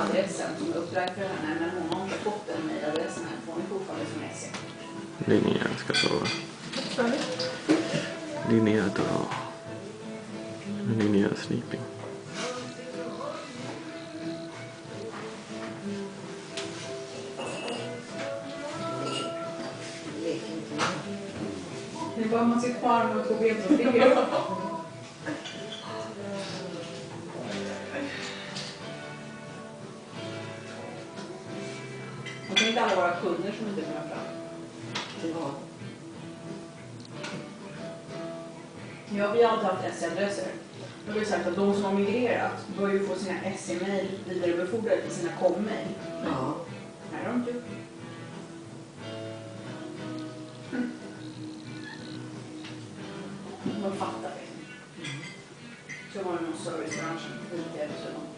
adressen som är upplagd för henne, men hon har inte fått den mejladressen än, för hon är fortfarande som SE. Linnea ska sova. Linnea drar. Linnea sleeping. Det är bara man sitter på armen och två ben som ligger. Och det är inte alla våra kunder som inte kommer fram. Ja. Ja, vi har alltid haft SE-adresser. Då har vi sagt att de som har migrerat bör ju få sina SE-mail vidarebefordrade till sina com-mail. Ja. Nej, de inte gjort. De fattar liksom. Så var det någon servicebranschen, IT eller så.